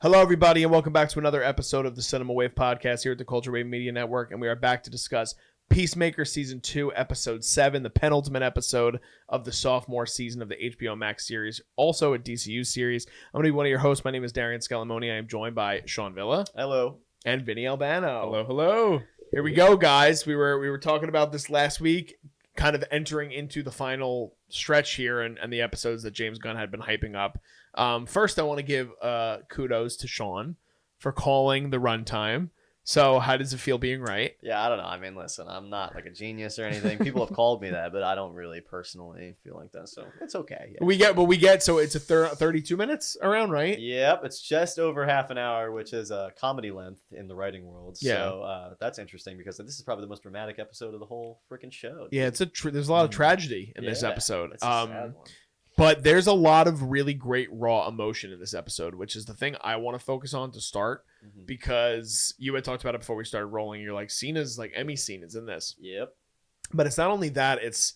Hello, everybody, and welcome back to another episode of the Cinema Wave podcast here at the Culture Wave Media Network, and we are back to discuss Peacemaker Season 2, Episode 7, the penultimate episode of the sophomore season of the HBO Max series, also a DCU series. I'm going to be one of your hosts. My name is Darian Scalamoni. I am joined by Sean Villa. Hello. And Vinny Albano. Hello, hello. Here we go, guys. We were talking about this last week, kind of entering into the final stretch here and the episodes that James Gunn had been hyping up. First, I want to give kudos to Sean for calling the runtime. So how does it feel being right? Yeah, I don't know. I mean, listen, I'm not like a genius or anything. People have called me that, but I don't really personally feel like that. So it's okay. Yeah. We get so it's a 32 minutes around, right? Yep. It's just over half an hour, which is a comedy length in the writing world. Yeah. So that's interesting because this is probably the most dramatic episode of the whole freaking show. Yeah, there's a lot of tragedy in this episode. It's a sad one. But there's a lot of really great raw emotion in this episode, which is the thing I want to focus on to start, because you had talked about it before we started rolling. You're like, Cena's like Emmy scene is in this. Yep. But it's not only that, it's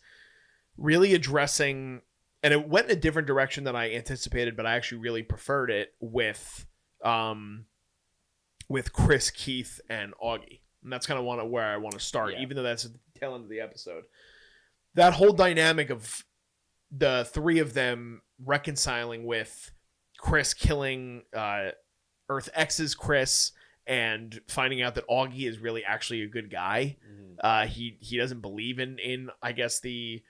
really addressing, and it went in a different direction than I anticipated, but I actually really preferred it with Chris, Keith, and Auggie. And that's kind of where I want to start, even though that's at the tail end of the episode. That whole dynamic of the three of them reconciling with Chris killing Earth X's Chris and finding out that Auggie is really actually a good guy. He doesn't believe in I guess the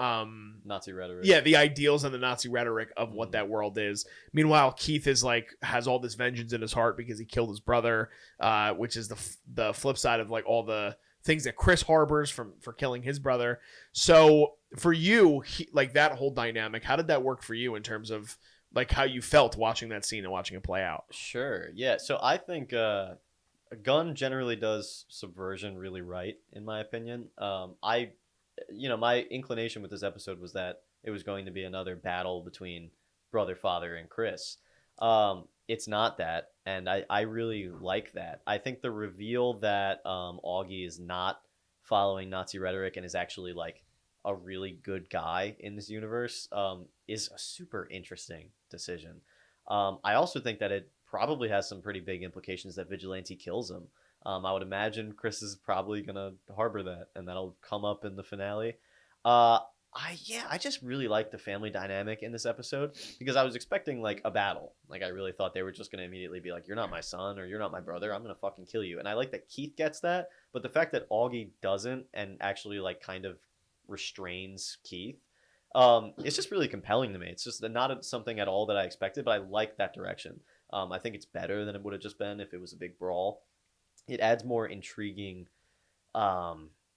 Nazi rhetoric. Yeah, the ideals and the Nazi rhetoric of what that world is. Meanwhile, Keith is like has all this vengeance in his heart because he killed his brother, which is the flip side of like all the things that Chris harbors for killing his brother. So for you, like that whole dynamic, how did that work for you in terms of like how you felt watching that scene and watching it play out? Sure. Yeah. So I think Gunn generally does subversion really right, in my opinion. My inclination with this episode was that it was going to be another battle between brother, father, and Chris. It's not that, and I really like that. I think the reveal that Auggie is not following Nazi rhetoric and is actually like a really good guy in this universe is a super interesting decision. I also think that it probably has some pretty big implications that Vigilante kills him. I would imagine Chris is probably gonna harbor that, and that'll come up in the finale. I just really like the family dynamic in this episode because I was expecting like a battle. Like I really thought they were just gonna immediately be like, "You're not my son," or "You're not my brother. I'm gonna fucking kill you." And I like that Keith gets that, but the fact that Auggie doesn't and actually like kind of restrains Keith, it's just really compelling to me. It's just not something at all that I expected, but I like that direction. I think it's better than it would have just been if it was a big brawl. It adds more intriguing.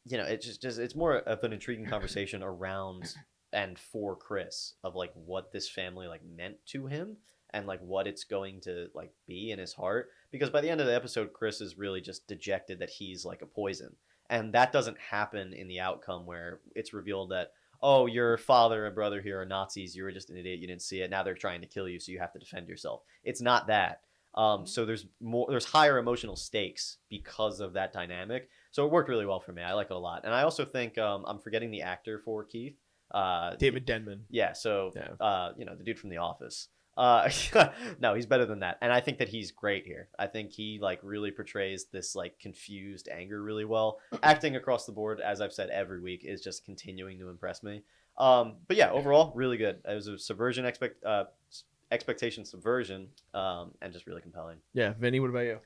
It's more of an intriguing conversation around and for Chris of like what this family like meant to him and like what it's going to like be in his heart. Because by the end of the episode, Chris is really just dejected that he's like a poison. And that doesn't happen in the outcome where it's revealed that, oh, your father and brother here are Nazis. You were just an idiot. You didn't see it. Now they're trying to kill you, so you have to defend yourself. It's not that. So there's higher emotional stakes because of that dynamic. So it worked really well for me. I like it a lot. And I also think I'm forgetting the actor for Keith. David Denman. Yeah. So, the dude from The Office. No, he's better than that. And I think that he's great here. I think he like really portrays this like confused anger really well. Acting across the board, as I've said every week, is just continuing to impress me. But yeah, overall, really good. It was a subversion expectation subversion, and just really compelling. Yeah, Vinny, what about you?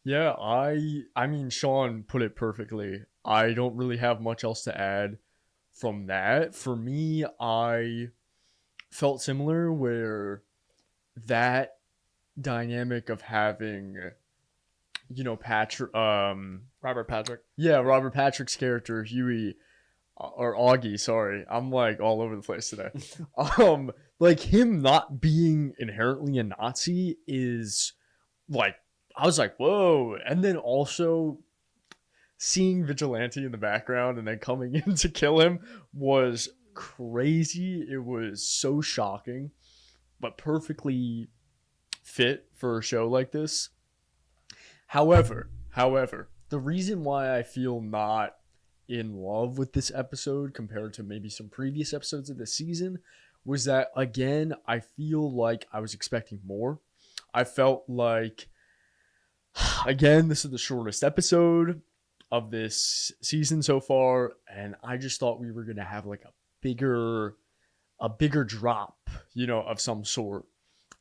Yeah, I mean, Sean put it perfectly. I don't really have much else to add from that. For me, I felt similar where that dynamic of having, Robert Patrick. Yeah, Robert Patrick's character, Huey, or Auggie, sorry. I'm like all over the place today. Like him not being inherently a Nazi is like, I was like, whoa. And then also seeing Vigilante in the background and then coming in to kill him was crazy. It was so shocking, but perfectly fit for a show like this. However, the reason why I feel not in love with this episode compared to maybe some previous episodes of the season was that, again, I feel like I was expecting more. I felt like, again, this is the shortest episode of this season so far, and I just thought we were gonna have like a bigger drop, of some sort.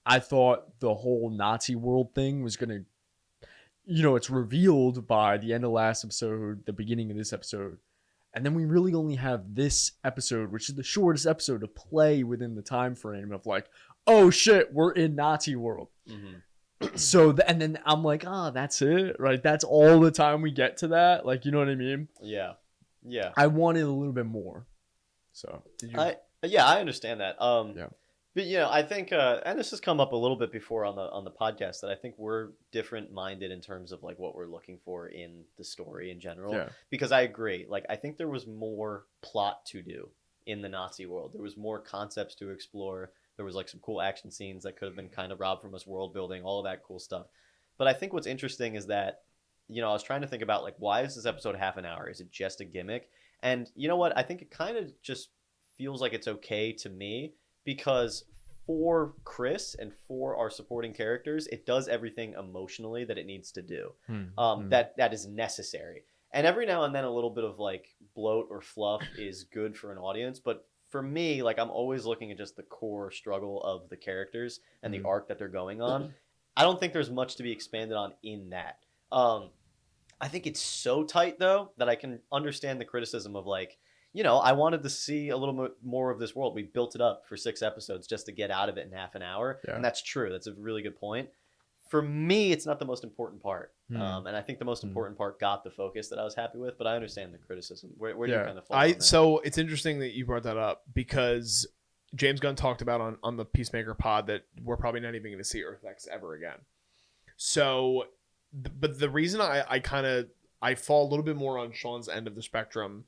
I thought the whole Nazi world thing was gonna, it's revealed by the end of last episode, the beginning of this episode, and then we really only have this episode, which is the shortest episode, to play within the time frame of like, oh shit, we're in Nazi world. So and then I'm like, that's it, right? That's all the time we get to that, like, you know what I mean? Yeah. I wanted a little bit more. So I understand that. Yeah. But I think, and this has come up a little bit before on the podcast, that I think we're different minded in terms of like what we're looking for in the story in general. Yeah. Because I agree, like I think there was more plot to do in the Nazi world. There was more concepts to explore. There was like some cool action scenes that could have been kind of robbed from us, world building, all of that cool stuff. But I think what's interesting is that, I was trying to think about like, why is this episode half an hour? Is it just a gimmick? And you know what? I think it kind of just feels like it's okay to me, because for Chris and for our supporting characters, it does everything emotionally that it needs to do. That is necessary. And every now and then a little bit of like bloat or fluff is good for an audience, but for me, like I'm always looking at just the core struggle of the characters and the arc that they're going on. I don't think there's much to be expanded on in that. I think it's so tight though that I can understand the criticism of like, I wanted to see a little bit more of this world. We built it up for 6 episodes just to get out of it in half an hour. Yeah. And that's true. That's a really good point. For me, it's not the most important part. And I think the most important part got the focus that I was happy with, but I understand the criticism. Where do you kind of fall on that? So it's interesting that you brought that up, because James Gunn talked about on the Peacemaker pod that we're probably not even going to see Earth X ever again. So, but the reason I fall a little bit more on Sean's end of the spectrum,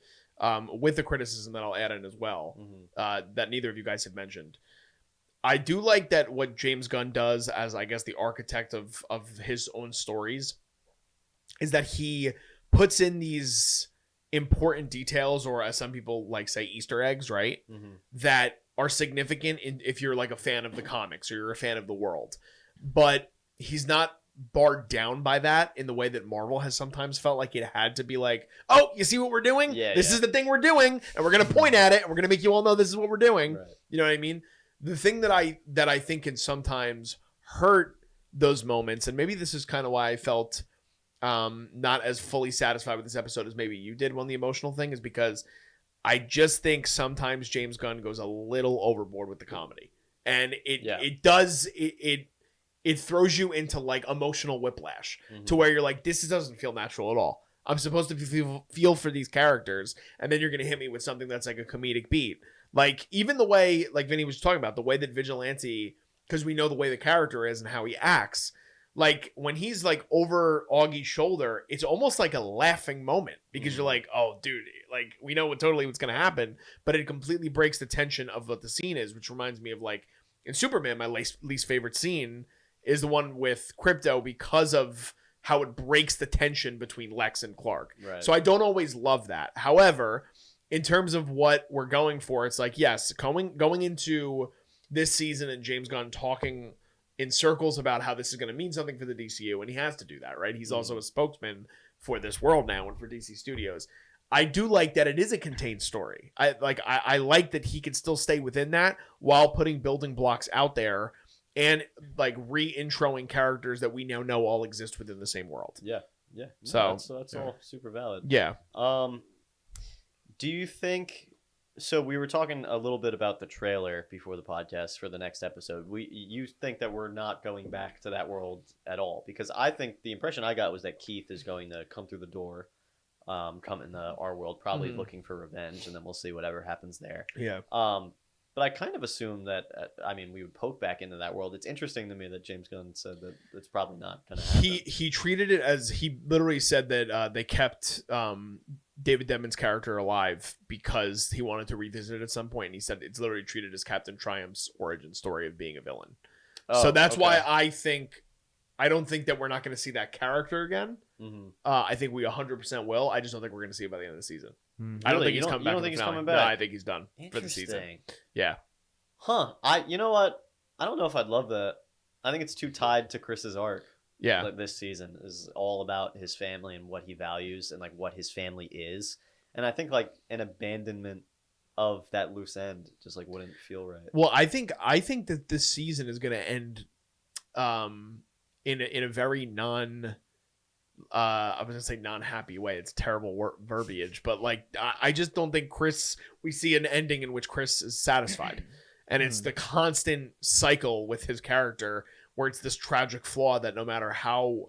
with the criticism that I'll add in as well, that neither of you guys have mentioned. I do like that what James Gunn does as, I guess, the architect of his own stories is that he puts in these important details, or as some people like say, Easter eggs, right? That are significant if you're like a fan of the comics or you're a fan of the world. But he's not barred down by that in the way that Marvel has sometimes felt like it had to be like, oh, you see what we're doing? This is the thing we're doing, and we're going to point at it, and we're going to make you all know this is what we're doing. Right. You know what I mean? The thing that I think can sometimes hurt those moments, and maybe this is kind of why I felt not as fully satisfied with this episode as maybe you did on the emotional thing, is because I just think sometimes James Gunn goes a little overboard with the comedy, and it throws you into like emotional whiplash to where you're like, this doesn't feel natural at all. I'm supposed to feel for these characters, and then you're going to hit me with something that's like a comedic beat. Like, even the way, like Vinny was talking about, the way that Vigilante, because we know the way the character is and how he acts, like when he's like over Augie's shoulder, it's almost like a laughing moment, because you're like, oh dude, like we know totally what's going to happen, but it completely breaks the tension of what the scene is, which reminds me of like in Superman, my least favorite scene is the one with Crypto, because of how it breaks the tension between Lex and Clark. Right. So I don't always love that. However, in terms of what we're going for, it's like, yes, going into this season and James Gunn talking in circles about how this is going to mean something for the DCU, and he has to do that, right? He's also a spokesman for this world now and for DC Studios. I do like that it is a contained story. I like that he can still stay within that while putting building blocks out there and like re-introing characters that we now know all exist within the same world. Yeah. So that's all super valid. Yeah. Do you think? So we were talking a little bit about the trailer before the podcast for the next episode. You think that we're not going back to that world at all? Because I think the impression I got was that Keith is going to come through the door, come in our world, probably looking for revenge, and then we'll see whatever happens there. Yeah. But I kind of assume that, we would poke back into that world. It's interesting to me that James Gunn said that it's probably not going to happen. He treated it as, he literally said that they kept David Denman's character alive because he wanted to revisit it at some point, and he said it's literally treated as Captain Triumph's origin story of being a villain. So that's why I don't think that we're not going to see that character again. I think we 100% will. I just don't think we're going to see it by the end of the season. I don't think he's coming back. You don't think he's coming back? No, I think he's done for the season. Yeah. You know what? I don't know if I'd love that. I think it's too tied to Chris's arc. Yeah. Like this season is all about his family and what he values and like what his family is. And I think like an abandonment of that loose end just like wouldn't feel right. Well, I think that this season is going to end in a very I was gonna say non-happy way. It's terrible verbiage, but like I just don't think we see an ending in which Chris is satisfied, and it's the constant cycle with his character where it's this tragic flaw that no matter how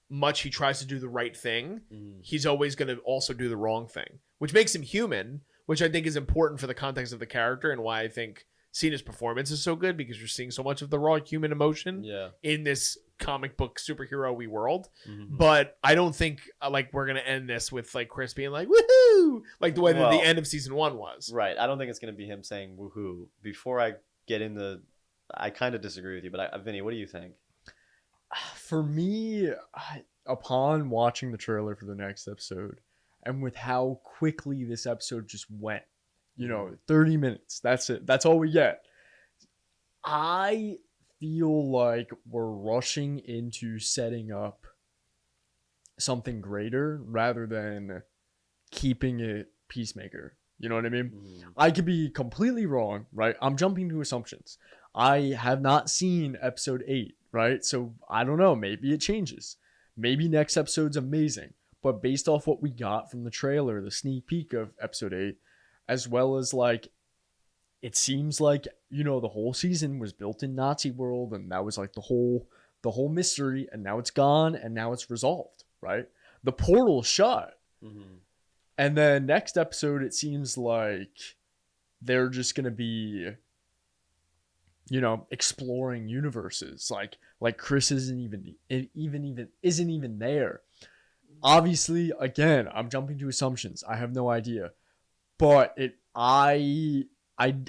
much he tries to do the right thing, he's always going to also do the wrong thing, which makes him human, which I think is important for the context of the character and why I think Cena's performance is so good, because you're seeing so much of the raw human emotion in this comic book superhero-y world. But I don't think like we're gonna end this with like Chris being like woohoo, like the way that the end of season 1 was. Right. I don't think it's gonna be him saying woohoo. Before I get into, I kind of disagree with you, but Vinny, what do you think? For me, upon watching the trailer for the next episode, and with how quickly this episode just went, 30 minutes, that's it. That's all we get. I feel like we're rushing into setting up something greater rather than keeping it Peacemaker. You know what I mean? I could be completely wrong, right? I'm jumping to assumptions. I have not seen episode 8, right? So I don't know. Maybe it changes. Maybe next episode's amazing. But based off what we got from the trailer, the sneak peek of episode 8, as well as like, it seems like, the whole season was built in Nazi world, and that was like the whole mystery, and now it's gone, and now it's resolved, right? The portal's shut. And then next episode, it seems like they're just going to be, exploring universes. Like Chris isn't even there. Obviously, again, I'm jumping to assumptions. I have no idea. But I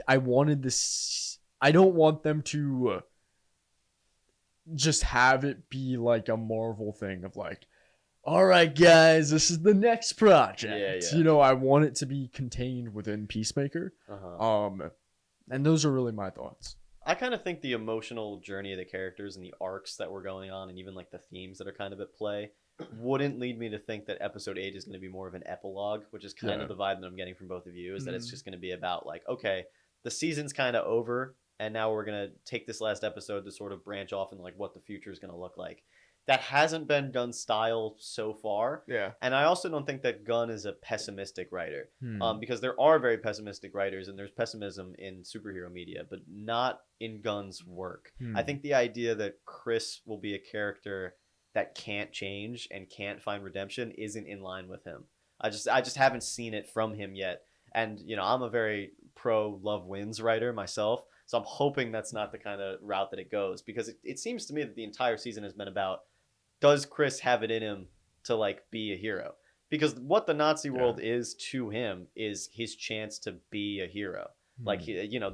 wanted this. I don't want them to just have it be like a Marvel thing of like, all right, guys, this is the next project. Yeah. I want it to be contained within Peacemaker. And those are really my thoughts. I kind of think the emotional journey of the characters and the arcs that were going on, and even like the themes that are kind of at play, wouldn't lead me to think that episode 8 is going to be more of an epilogue, which is kind of the vibe that I'm getting from both of you, is that it's just going to be about like, okay, the season's kind of over, and now we're going to take this last episode to sort of branch off into like what the future is going to look like. That hasn't been Gunn's style so far. Yeah. And I also don't think that Gunn is a pessimistic writer, because there are very pessimistic writers, and there's pessimism in superhero media, but not in Gunn's work. I think the idea that Chris will be a character that can't change and can't find redemption isn't in line with him. I just haven't seen it from him yet. And, I'm a very pro love wins writer myself. So I'm hoping that's not the kind of route that it goes, because it seems to me that the entire season has been about, does Chris have it in him to like be a hero? Because what the Nazi world is to him is his chance to be a hero. Like,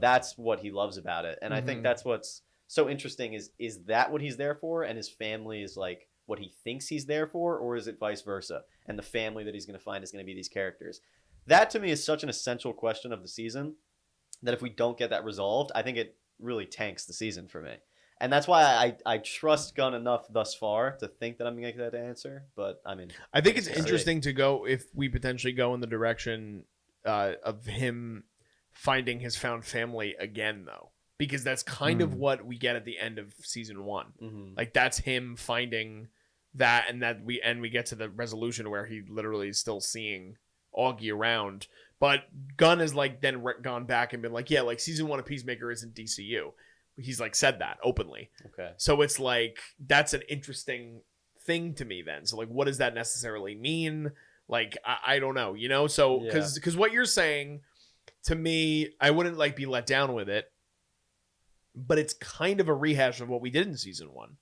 that's what he loves about it. And I think that's what's so interesting is that what he's there for, and his family is like what he thinks he's there for, or is it vice versa? And the family that he's going to find is going to be these characters. That to me is such an essential question of the season that if we don't get that resolved, I think it really tanks the season for me. And that's why I trust Gunn enough thus far to think that I'm going to get that answer. But I mean, I think it's interesting to go, if we potentially go in the direction of him finding his found family again, though, because that's kind of what we get at the end of season 1. Like that's him finding that, and that we get to the resolution where he literally is still seeing Auggie around. But Gunn has like then gone back and been like, yeah, like season 1 of Peacemaker isn't DCU. He's like said that openly. Okay. So it's like, that's an interesting thing to me then. So like, what does that necessarily mean? Like, I don't know, so because what you're saying to me, I wouldn't like be let down with it, but it's kind of a rehash of what we did in season 1,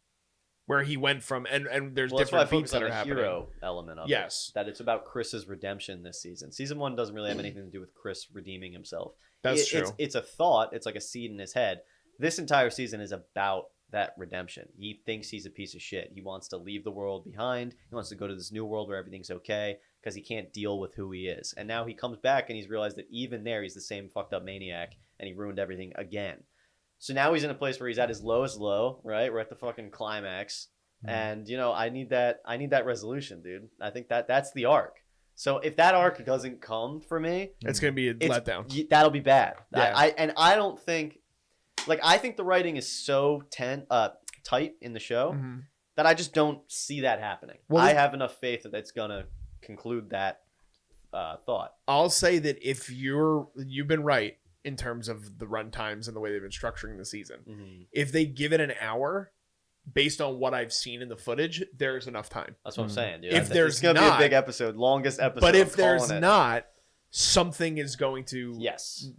where he went from, and there's different beats that are happening. Hero element of it. That it's about Chris's redemption this season. Season 1 doesn't really have anything to do with Chris redeeming himself. That's true. It's a thought. It's like a seed in his head. This entire season is about that redemption. He thinks he's a piece of shit. He wants to leave the world behind. He wants to go to this new world where everything's okay, because he can't deal with who he is. And now he comes back and he's realized that even there he's the same fucked up maniac, and he ruined everything again. So now he's in a place where he's at his lowest low, right? We're at the fucking climax. And I need that resolution, dude. I think that's the arc. So if that arc doesn't come for me, It's gonna be a letdown. That'll be bad. Yeah. I don't think, I think the writing is so tight in the show that I just don't see that happening. Well, I have enough faith that it's gonna conclude that thought. I'll say that if you've been right in terms of the run times and the way they've been structuring the season. If they give it an hour, based on what I've seen in the footage, there's enough time. That's what I'm saying, dude. If there's it's gonna be a big episode, longest episode. But if there's not, something is going to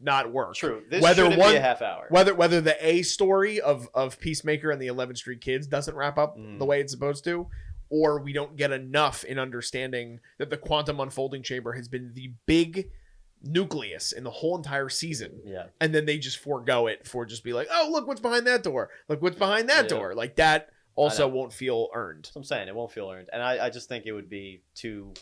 not work. True. This shouldn't be a half hour. Whether the A story of Peacemaker and the 11th Street Kids doesn't wrap up the way it's supposed to, or we don't get enough in understanding that the quantum unfolding chamber has been the big nucleus in the whole entire season. Yeah. And then they just forego it for just be like, oh, look what's behind that door. Look what's behind that door. Like that also won't feel earned. That's what I'm saying. It won't feel earned. And I just think it would be too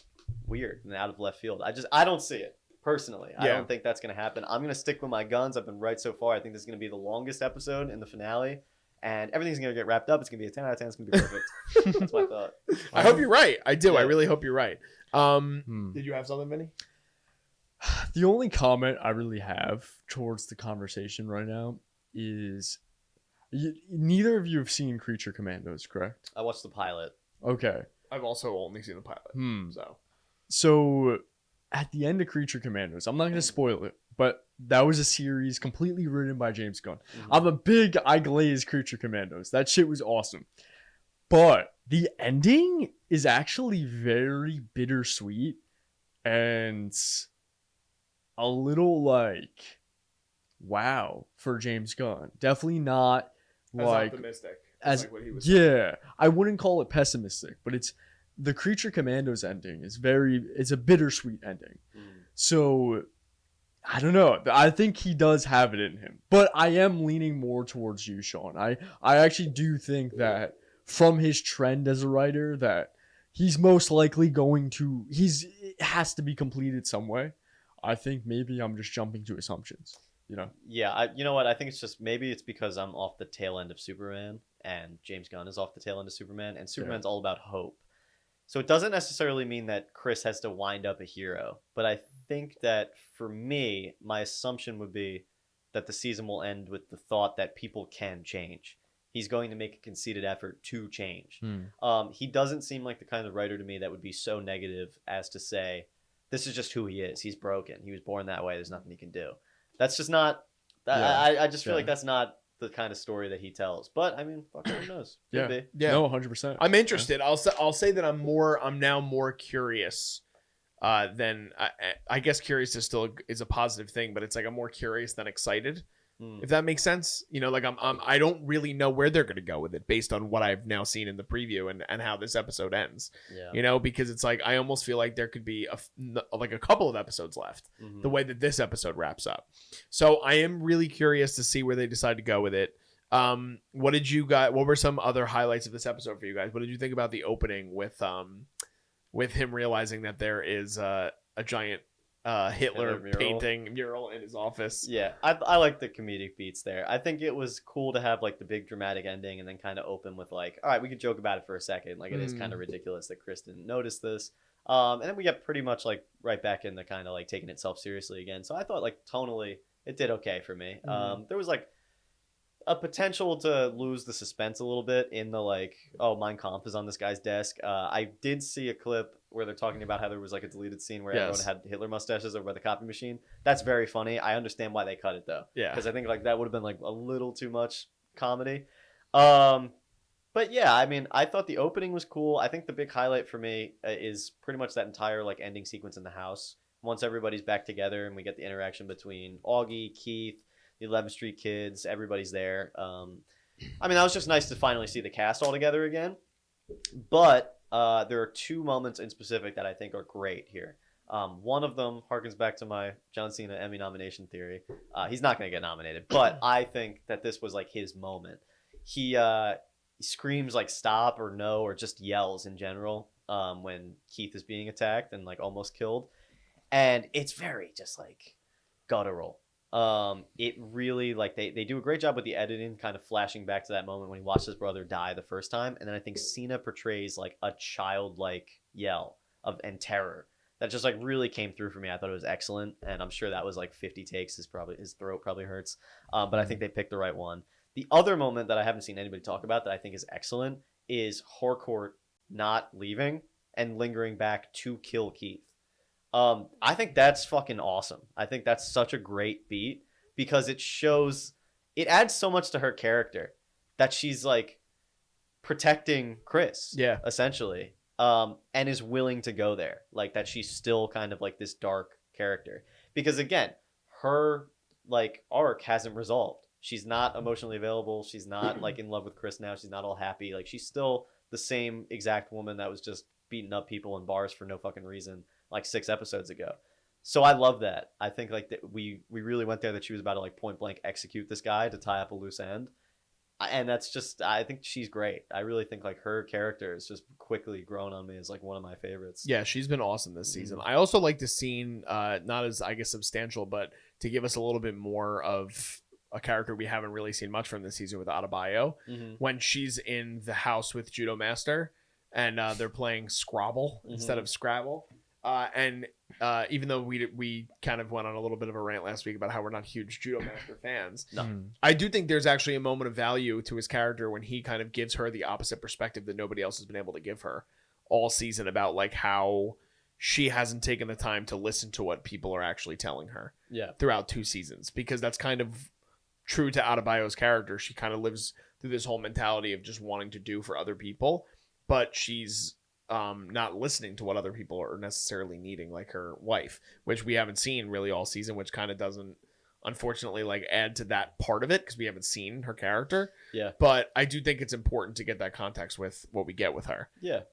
weird and out of left field. I don't see it. Personally, I don't think that's going to happen. I'm going to stick with my guns. I've been right so far. I think this is going to be the longest episode in the finale, and everything's going to get wrapped up. It's going to be a 10 out of 10. It's going to be perfect. That's my thought. I hope you're right. I do. Yeah. I really hope you're right. Did you have something, Vinny? The only comment I really have towards the conversation right now is neither of you have seen Creature Commandos, correct? I watched the pilot. Okay. I've also only seen the pilot. So at the end of Creature Commandos, I'm not going to spoil it, but that was a series completely written by James Gunn. I glaze Creature Commandos. That shit was awesome. But the ending is actually very bittersweet and a little wow for James Gunn. Definitely not as optimistic as what he was saying. I wouldn't call it pessimistic, but it's the Creature Commandos ending is it's a bittersweet ending. So I don't know. I think he does have it in him, but I am leaning more towards you, Sean. I actually do think that from his trend as a writer that he's most likely it has to be completed some way. I think maybe I'm just jumping to assumptions, Yeah, you know what? I think it's just maybe it's because I'm off the tail end of Superman and James Gunn is off the tail end of Superman, and Superman's all about hope. So it doesn't necessarily mean that Chris has to wind up a hero, but I think that for me, my assumption would be that the season will end with the thought that people can change. He's going to make a conceited effort to change. He doesn't seem like the kind of writer to me that would be so negative as to say, this is just who he is. He's broken. He was born that way. There's nothing he can do. That's just not... I just feel like that's not the kind of story that he tells. But, I mean, fuck, who knows? Could be. Yeah. No, 100%. I'm interested. Yeah. I'll say that I'm now more curious than... I guess curious is a positive thing, but it's like I'm more curious than excited. If that makes sense. I don't really know where they're going to go with it based on what I've now seen in the preview and how this episode ends. Yeah. Because it's like I almost feel like there could be a couple of episodes left the way that this episode wraps up. So I am really curious to see where they decide to go with it. What were some other highlights of this episode for you guys? What did you think about the opening with him realizing that there is a giant Hitler mural in his office? Yeah, I like the comedic beats there. I think it was cool to have the big dramatic ending and then kind of open with all right, we could joke about it for a second. It is kind of ridiculous that Chris didn't notice this. And then we get pretty much right back into kind of taking itself seriously again. So I thought tonally it did okay for me. There was a potential to lose the suspense a little bit in the Mein Kampf is on this guy's desk. I did see a clip where they're talking about how there was a deleted scene where everyone had Hitler mustaches over by the copy machine. That's very funny. I understand why they cut it though. Yeah. Because I think that would have been a little too much comedy. But yeah, I mean, I thought the opening was cool. I think the big highlight for me is pretty much that entire ending sequence in the house. Once everybody's back together and we get the interaction between Auggie, Keith, the 11th Street Kids, everybody's there. I mean, that was just nice to finally see the cast all together again. But there are two moments in specific that I think are great here. One of them harkens back to my John Cena Emmy nomination theory. He's not going to get nominated, but I think that this was his moment. He screams stop or no or just yells in general when Keith is being attacked and almost killed. And it's very just guttural. It really like they do a great job with the editing, kind of flashing back to that moment when he watched his brother die the first time, and then I think Cena portrays like a childlike yell of and terror that just like really came through for me. I thought it was excellent, and I'm sure that was like 50 takes. His throat probably hurts, but I think they picked the right one. The other moment that I haven't seen anybody talk about that I think is excellent is Harcourt not leaving and lingering back to kill Keith. I think that's fucking awesome. I think that's such a great beat because it adds so much to her character that she's like protecting Chris, essentially, and is willing to go there. Like that she's still kind of like this dark character because again, her like arc hasn't resolved. She's not emotionally available. She's not like in love with Chris now. She's not all happy. Like she's still the same exact woman that was just beating up people in bars for no fucking reason like 6 episodes ago. So I love that. I think like that we really went there that she was about to like point blank execute this guy to tie up a loose end. And that's just, I think she's great. I really think like her character is just quickly grown on me as like one of my favorites. Yeah, she's been awesome this season. I also like the scene, not as I guess substantial, but to give us a little bit more of a character we haven't really seen much from this season with Adebayo, when she's in the house with Judo Master and they're playing Scrabble instead of Scrabble. And even though we kind of went on a little bit of a rant last week about how we're not huge Judo Master fans, I do think there's actually a moment of value to his character when he kind of gives her the opposite perspective that nobody else has been able to give her all season about like how she hasn't taken the time to listen to what people are actually telling her throughout 2 seasons, because that's kind of true to Adebayo's character. She kind of lives through this whole mentality of just wanting to do for other people, but she's not listening to what other people are necessarily needing, like her wife, which we haven't seen really all season, which kind of doesn't unfortunately like add to that part of it because we haven't seen her character. But I do think it's important to get that context with what we get with her.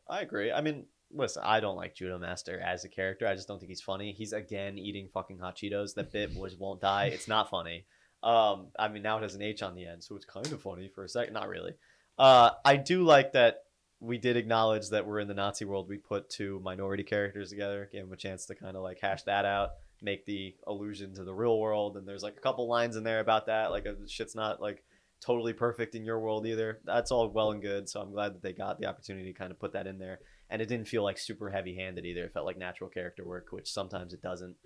I agree. I mean, listen, I don't like Judo Master as a character. I just don't think he's funny. He's again eating fucking hot Cheetos. That bit won't die. It's not funny. I mean, now it has an H on the end, so it's kind of funny for a second. Not really. I do like that we did acknowledge that we're in the Nazi world. We put 2 minority characters together, gave them a chance to kind of like hash that out, make the allusion to the real world. And there's like a couple lines in there about that. Like shit's not like totally perfect in your world either. That's all well and good. So I'm glad that they got the opportunity to kind of put that in there. And it didn't feel like super heavy handed either. It felt like natural character work, which sometimes it doesn't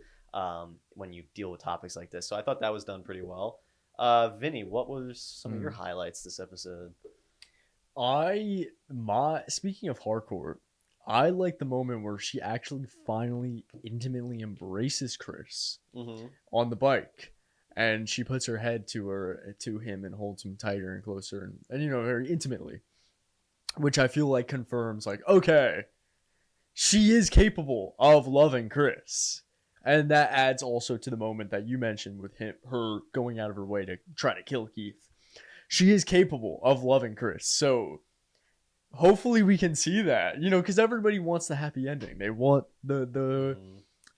when you deal with topics like this. So I thought that was done pretty well. Vinny, what was some of your highlights this episode? Speaking of Harcourt, I like the moment where she actually finally intimately embraces Chris on the bike, and she puts her head to him and holds him tighter and closer and you know, very intimately, which I feel like confirms like, okay, she is capable of loving Chris. And that adds also to the moment that you mentioned with her going out of her way to try to kill Keith. She is capable of loving Chris. So hopefully we can see that, you know, because everybody wants the happy ending. They want the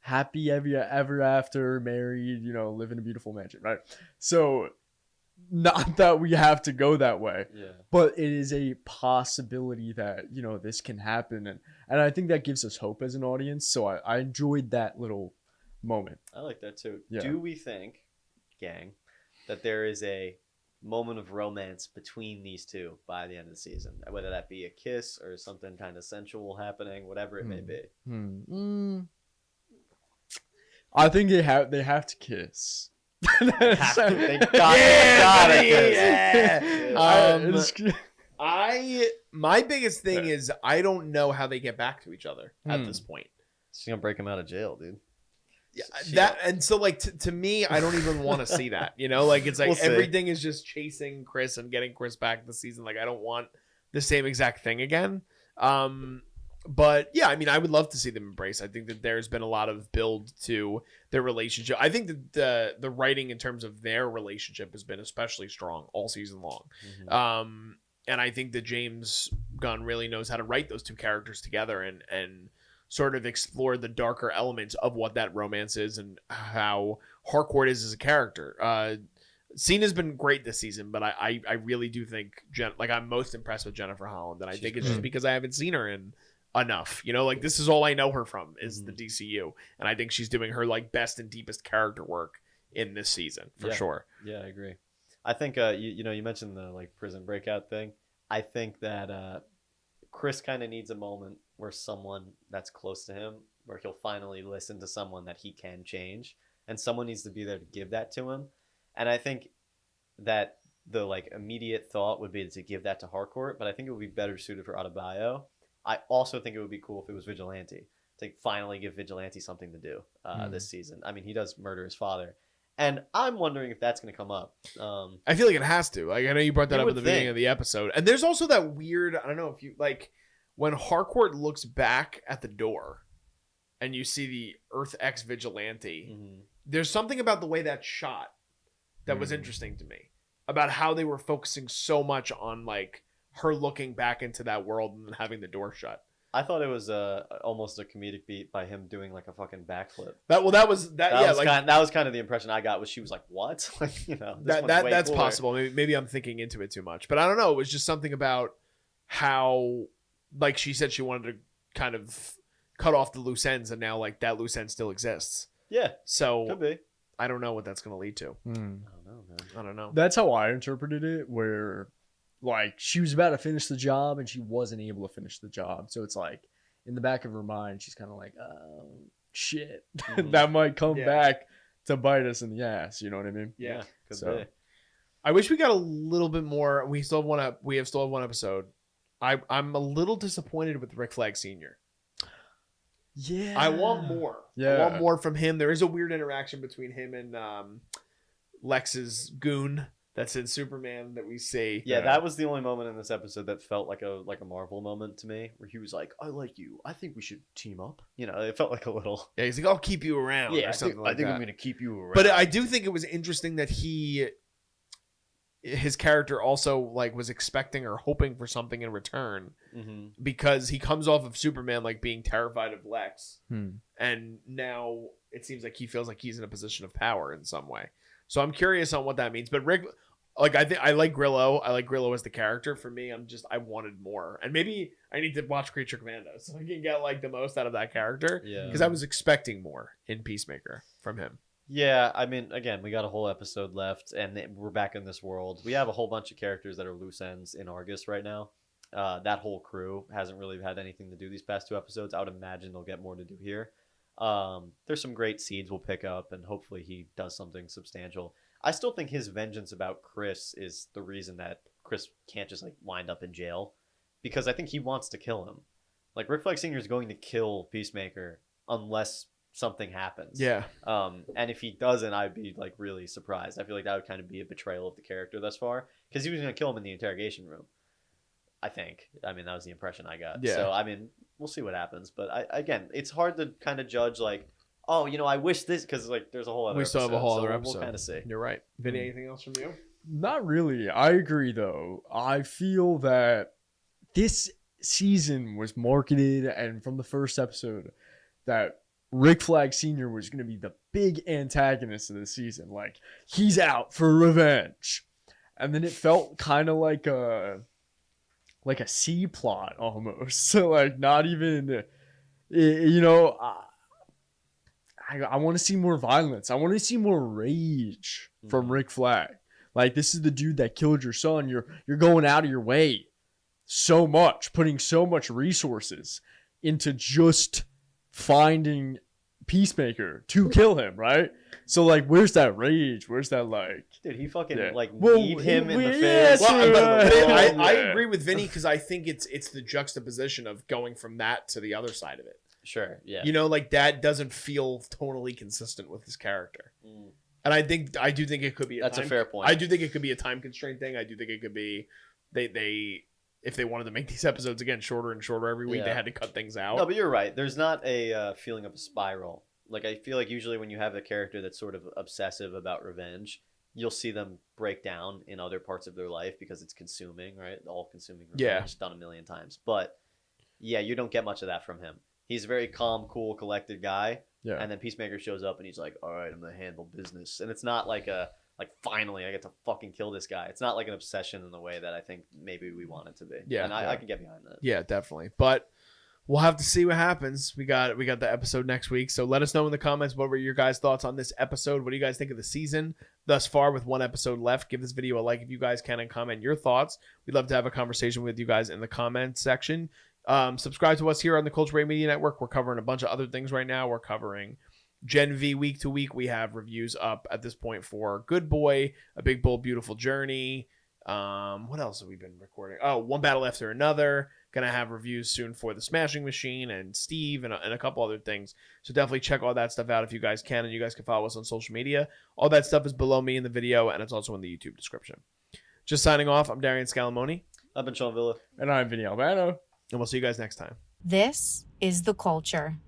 happy ever after, married, you know, live in a beautiful mansion, right? So not that we have to go that way, but it is a possibility that, you know, this can happen. And I think that gives us hope as an audience. So I enjoyed that little moment. I like that too. Do we think, gang, that there is a moment of romance between these 2 by the end of the season, whether that be a kiss or something kind of sensual happening, whatever it may be? I think they have to kiss. They gotta kiss. My biggest thing is I don't know how they get back to each other at this point. She's gonna break him out of jail, dude. And so like to me, I don't even want to see that, you know, like it's like everything is just chasing Chris and getting Chris back this season. Like I don't want the same exact thing again. But yeah, I mean, I would love to see them embrace. I think that there's been a lot of build to their relationship. I think that the writing in terms of their relationship has been especially strong all season long. And I think that James Gunn really knows how to write those 2 characters together and sort of explore the darker elements of what that romance is and how Harcourt is as a character. Cena's been great this season, but I really do think I'm most impressed with Jennifer Holland, and I think it's just because I haven't seen her in enough. You know, like this is all I know her from is the DCU, and I think she's doing her like best and deepest character work in this season for Yeah. sure. Yeah, I agree. I think you mentioned the like prison breakout thing. I think that Chris kind of needs a moment where someone that's close to him, where he'll finally listen to someone that he can change, and someone needs to be there to give that to him. And I think that the like immediate thought would be to give that to Harcourt, but I think it would be better suited for Adebayo. I also think it would be cool if it was Vigilante, to finally give Vigilante something to do this season. I mean, he does murder his father, and I'm wondering if that's going to come up. I feel like it has to. Like I know you brought that You up at would the beginning think. of the episode, and there's also that weird. I don't know if you like when Harcourt looks back at the door, and you see the Earth X Vigilante. There's something about the way that's shot that was interesting to me, about how they were focusing so much on like her looking back into that world and then having the door shut. I thought it was almost a comedic beat by him doing like a fucking backflip. That was Kind of the impression I got. Was she was like, "What?" Like, you know, that's possible. Maybe I'm thinking into it too much, but I don't know. It was just something about how, like she said, she wanted to kind of cut off the loose ends, and now like that loose end still exists. Yeah, So could be. I don't know what that's going to lead to. I don't know, man. I don't know. That's how I interpreted it, where like she was about to finish the job and she wasn't able to finish the job. So it's like in the back of her mind, she's kind of like, oh, shit. That might come back to bite us in the ass. You know what I mean? Yeah, could So- be. I wish we got a little bit more. We still have one episode. I'm a little disappointed with Rick Flag Sr. Yeah. I want more. Yeah. I want more from him. There is a weird interaction between him and Lex's goon that's in Superman that we see. Yeah, that was the only moment in this episode that felt like a Marvel moment to me, where he was like, "I like you. I think we should team up." You know, it felt like a little. Yeah, he's like, I'll keep you around. Yeah, or something like that. I'm going to keep you around. But I do think it was interesting that his character also like was expecting or hoping for something in return, because he comes off of Superman like being terrified of Lex, and now it seems like he feels like he's in a position of power in some way. So I'm curious on what that means. But Rick, like I like Grillo. I like Grillo as the character. For me, I wanted more, and maybe I need to watch Creature Commando so I can get like the most out of that character. Yeah, because I was expecting more in Peacemaker from him. Yeah, I mean, again, we got a whole episode left, and we're back in this world. We have a whole bunch of characters that are loose ends in Argus right now. That whole crew hasn't really had anything to do these past 2 episodes. I would imagine they'll get more to do here. There's some great seeds we'll pick up, and hopefully he does something substantial. I still think his vengeance about Chris is the reason that Chris can't just like wind up in jail, because I think he wants to kill him. Like Rick Flag Sr. is going to kill Peacemaker unless something happens. Yeah. And if he doesn't, I'd be like really surprised. I feel like that would kind of be a betrayal of the character thus far, because he was going to kill him in the interrogation room. I think. I mean, that was the impression I got. Yeah. So I mean, we'll see what happens. But again, it's hard to kind of judge like, oh, you know, I wish this, because like there's a whole other. We still have a whole other episode. We'll kind of see. You're right. Vinny, anything else from you? Not really. I agree, though. I feel that this season was marketed, and from the first episode, that Rick Flag Sr. was going to be the big antagonist of the season. Like, he's out for revenge. And then it felt kind of like a C plot almost. So, like, not even, you know, I want to see more violence. I want to see more rage from Rick Flag. Like, this is the dude that killed your son. You're going out of your way so much, putting so much resources into just finding Peacemaker to kill him, right? So, like, where's that rage? Where's that, like... Dude, he fucking, Yeah. kneed him in the yeah, face. Well, I agree with Vinny, because I think it's the juxtaposition of going from that to the other side of it. Sure, yeah. You know, like, that doesn't feel tonally consistent with his character. And I do think it could be That's a fair point. I do think it could be a time constraint thing. I do think it could be they if they wanted to make these episodes again shorter and shorter every week, they had to cut things out. No, but you're right. There's not a feeling of a spiral. Like, I feel like usually when you have a character that's sort of obsessive about revenge, you'll see them break down in other parts of their life because it's consuming, right? All-consuming revenge done a million times. But, yeah, you don't get much of that from him. He's a very calm, cool, collected guy. Yeah. And then Peacemaker shows up and he's like, all right, I'm going to handle business. And it's not like finally I get to fucking kill this guy. It's not like an obsession in the way that I think maybe we want it to be. Yeah. And I can get behind that. Yeah, definitely. But we'll have to see what happens. We got the episode next week, so let us know in the comments what were your guys' thoughts on this episode. What do you guys think of the season thus far with one episode left? Give this video a like if you guys can, and comment your thoughts. We'd love to have a conversation with you guys in the comment section. Subscribe to us here on the Culture Break Media Network. We're covering a bunch of other things right now. We're covering Gen V week to week. We have reviews up at this point for Good Boy, A Big Bold Beautiful Journey. What else have we been recording? Oh, One Battle After Another. Gonna have reviews soon for The Smashing Machine and Steve and a couple other things. So definitely check all that stuff out if you guys can, and you guys can follow us on social media. All that stuff is below me in the video, and it's also in the YouTube description. Just signing off. I'm Darian Scalamoni. I've been Sean Villa. And I'm Vinny Albano. And we'll see you guys next time. This is The Culture.